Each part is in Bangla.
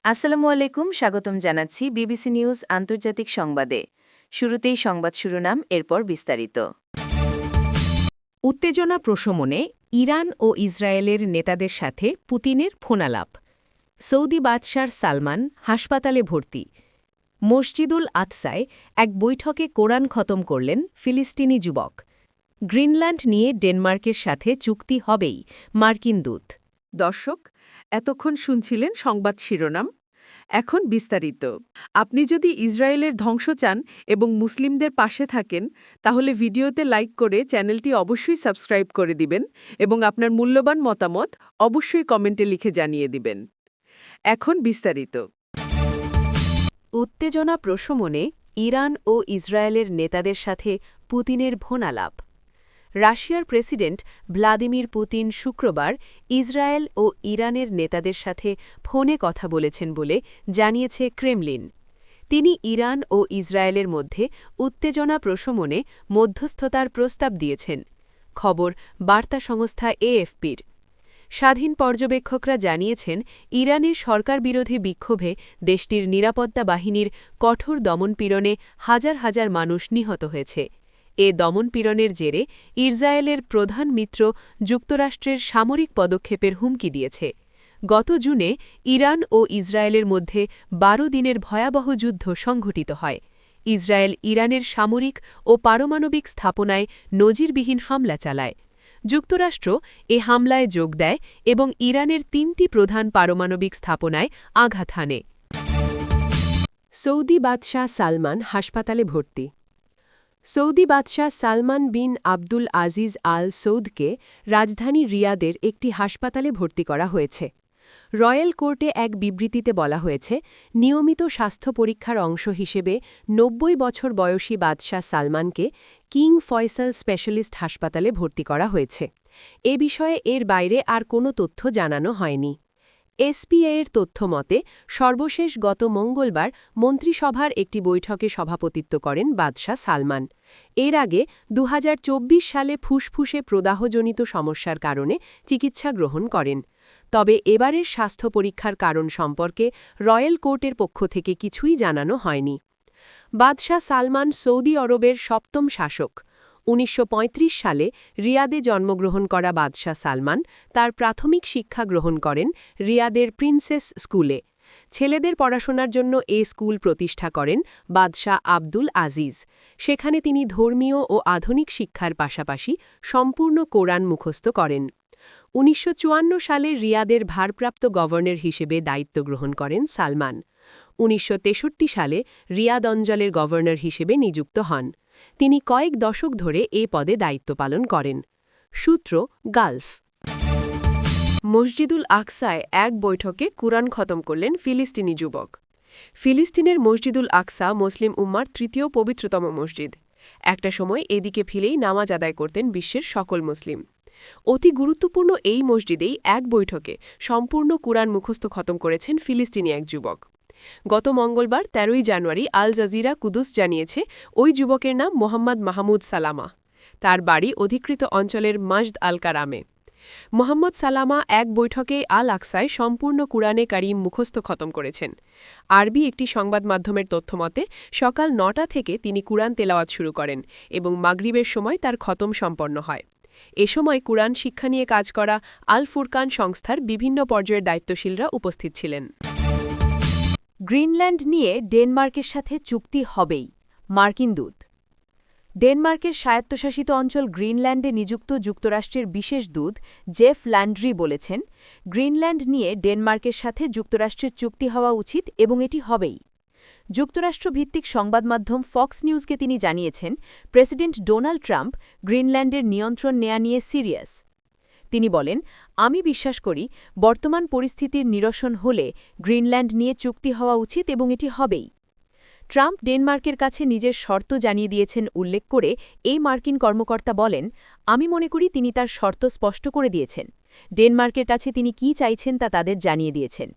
আসসালামু আলাইকুম, স্বাগতম জানাচ্ছি বিবিসি নিউজ আন্তর্জাতিক সংবাদে। শুরুতেই সংবাদ শিরোনাম, এরপর বিস্তারিত। উত্তেজনা প্রশমনে ইরান ও ইসরায়েলের নেতাদের সাথে পুতিনের ফোনালাপ। সৌদি বাদশার সালমান হাসপাতালে ভর্তি। মসজিদুল আকসায় এক বৈঠকে কোরআন খতম করলেন ফিলিস্তিনি যুবক। গ্রিনল্যান্ড নিয়ে ডেনমার্কের সাথে চুক্তি হবেই, মার্কিন দূত। দর্শক, এতক্ষণ শুনছিলেন সংবাদ শিরোনাম। এখন বিস্তারিত। আপনি যদি ইসরায়েলের ধ্বংস চান এবং মুসলিমদের পাশে থাকেন, তাহলে ভিডিওতে লাইক করে চ্যানেলটি অবশ্যই সাবস্ক্রাইব করে দিবেন এবং আপনার মূল্যবান মতামত অবশ্যই কমেন্টে লিখে জানিয়ে দিবেন। এখন বিস্তারিত। উত্তেজনা প্রশমনে ইরান ও ইসরায়েলের নেতাদের সাথে পুতিনের ফোনালাপ। রাশিয়ার প্রেসিডেন্ট ভ্লাদিমির পুতিন শুক্রবার ইসরায়েল ও ইরানের নেতাদের সাথে ফোনে কথা বলেছেন বলে জানিয়েছে ক্রেমলিন। তিনি ইরান ও ইসরায়েলের মধ্যে উত্তেজনা প্রশমনে মধ্যস্থতার প্রস্তাব দিয়েছেন। খবর বার্তা সংস্থা এএফপির। স্বাধীন পর্যবেক্ষকরা জানিয়েছেন, ইরানের সরকারবিরোধী বিক্ষোভে দেশটির নিরাপত্তা বাহিনীর কঠোর দমনপীড়নে হাজার হাজার মানুষ নিহত হয়েছে। এ দমনপীড়নের জেরে ইসরায়েলের প্রধান মিত্র যুক্তরাষ্ট্রের সামরিক পদক্ষেপের হুমকি দিয়েছে। গত জুনে ইরান ও ইসরায়েলের মধ্যে ১২ দিনের ভয়াবহ যুদ্ধ সংঘটিত হয়। ইসরায়েল ইরানের সামরিক ও পারমাণবিক স্থাপনায় নজিরবিহীন হামলা চালায়। যুক্তরাষ্ট্র এ হামলায় যোগ দেয় এবং ইরানের ৩টি প্রধান পারমাণবিক স্থাপনায় আঘাত হানে। সৌদি বাদশাহ সালমান হাসপাতালে ভর্তি। সৌদি বাদশাহ সালমান বিন আব্দুল আজিজ আল সৌদকে রাজধানী রিয়াদের একটি হাসপাতালে ভর্তি করা হয়েছে। রয়্যাল কোর্টে এক বিবৃতিতে বলা হয়েছে, নিয়মিত স্বাস্থ্য পরীক্ষার অংশ হিসেবে ৯০ বছর বয়সী বাদশাহ সালমানকে কিং ফয়সাল স্পেশালিস্ট হাসপাতালে ভর্তি করা হয়েছে। এ বিষয়ে এর বাইরে আর কোনো তথ্য জানানো হয়নি। এসপিএ-এর তথ্য মতে, সর্বশেষ গত মঙ্গলবার মন্ত্রিসভার একটি বৈঠকে সভাপতিত্ব করেন বাদশাহ সালমান। এর আগে ২০২৪ সালে ফুসফুসে প্রদাহজনিত সমস্যার কারণে চিকিৎসা গ্রহণ করেন। তবে এবারের স্বাস্থ্য পরীক্ষার কারণ সম্পর্কে রয়্যাল কোর্টের পক্ষ থেকে কিছুই জানানো হয়নি। বাদশাহ সালমান সৌদি আরবের ৭ম শাসক। ১৯৩৫ সালে রিয়াদে জন্মগ্রহণ করা বাদশাহ সালমান তার প্রাথমিক শিক্ষা গ্রহণ করেন রিয়াদের প্রিন্সেস স্কুলে। ছেলেদের পড়াশোনার জন্য এ স্কুল প্রতিষ্ঠা করেন বাদশাহ আব্দুল আজিজ। সেখানে তিনি ধর্মীয় ও আধুনিক শিক্ষার পাশাপাশি সম্পূর্ণ কোরআন মুখস্থ করেন। ১৯৫৪ সালে রিয়াদের ভারপ্রাপ্ত গভর্নর হিসেবে দায়িত্ব গ্রহণ করেন সালমান। ১৯৬৩ সালে রিয়াদ অঞ্চলের গভর্নর হিসেবে নিযুক্ত হন। তিনি কয়েক দশক ধরে এ পদে দায়িত্ব পালন করেন। সূত্র গালফ। মসজিদুল আকসায় এক বৈঠকে কুরআন খতম করলেন ফিলিস্তিনি যুবক। ফিলিস্তিনের মসজিদুল আকসা মুসলিম উম্মার ৩য় পবিত্রতম মসজিদ। একটা সময় এদিকে ফিরেই নামাজ আদায় করতেন বিশ্বের সকল মুসলিম। অতি গুরুত্বপূর্ণ এই মসজিদেই এক বৈঠকে সম্পূর্ণ কুরআন মুখস্থ খতম করেছেন ফিলিস্তিনি এক যুবক। গত মঙ্গলবার ১৩ই জানুয়ারি আল জাজিরা কুদুস জানিয়েছে, ওই যুবকের নাম মোহাম্মদ মাহমুদ সালামা। তার বাড়ি অধিকৃত অঞ্চলের মাজদ আল কারামে। মোহাম্মদ সালামা এক বৈঠকে আল আকসায় সম্পূর্ণ কুরআনে কারীম মুখস্থ খতম করেছেন। আরবি একটি সংবাদ মাধ্যমের তথ্যমতে সকাল ৯টা থেকে তিনি কুরআন তেলাওয়াত শুরু করেন এবং মাগরিবের সময় তার খতম সম্পন্ন হয়। এ সময় কুরআন শিক্ষা নিয়ে কাজ করা আল ফুরকান সংস্থার বিভিন্ন পর্যায়ের দায়িত্বশীলরা উপস্থিত ছিলেন। গ্রিনল্যান্ড নিয়ে ডেনমার্কের সাথে চুক্তি হবেই, মার্কিন দূত। ডেনমার্কের স্বায়ত্তশাসিত অঞ্চল গ্রিনল্যান্ডে নিযুক্ত যুক্তরাষ্ট্রের বিশেষ দূত জেফ ল্যান্ড্রি বলেছেন, গ্রিনল্যান্ড নিয়ে ডেনমার্কের সাথে যুক্তরাষ্ট্রের চুক্তি হওয়া উচিত এবং এটি হবেই। যুক্তরাষ্ট্রভিত্তিক সংবাদমাধ্যম ফক্স নিউজকে তিনি জানিয়েছেন, প্রেসিডেন্ট ডোনাল্ড ট্রাম্প গ্রিনল্যান্ডের নিয়ন্ত্রণ নেয়া নিয়ে সিরিয়াস। তিনি বলেন, আমি বিশ্বাস করি বর্তমান পরিস্থিতির নিরসন হলে গ্রিনল্যান্ড নিয়ে চুক্তি হওয়া উচিত এবং এটি হবেই। ট্রাম্প ডেনমার্কের কাছে নিজের শর্ত জানিয়ে দিয়েছেন উল্লেখ করে এই মার্কিন কর্মকর্তা বলেন, আমি মনে করি তিনি তার শর্ত স্পষ্ট করে দিয়েছেন। ডেনমার্কের কাছে তিনি কি চাইছেন তা তাদের জানিয়ে দিয়েছেন।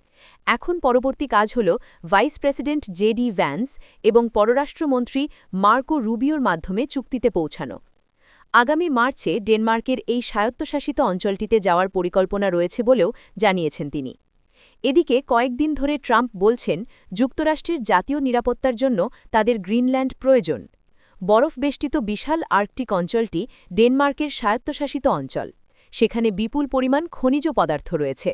এখন পরবর্তী কাজ হল ভাইস প্রেসিডেন্ট জেডি ভ্যান্স এবং পররাষ্ট্রমন্ত্রী মার্কো রুবিওর মাধ্যমে চুক্তিতে পৌঁছানো। আগামী মার্চে ডেনমার্কের এই স্বায়ত্তশাসিত অঞ্চলটিতে যাওয়ার পরিকল্পনা রয়েছে বলেও জানিয়েছেন তিনি। এদিকে কয়েকদিন ধরে ট্রাম্প বলছেন যুক্তরাষ্ট্রের জাতীয় নিরাপত্তার জন্য তাদের গ্রিনল্যান্ড প্রয়োজন। বরফবেষ্টিত বিশাল আর্কটিক অঞ্চলটি ডেনমার্কের স্বায়ত্তশাসিত অঞ্চল। সেখানে বিপুল পরিমাণ খনিজ পদার্থ রয়েছে।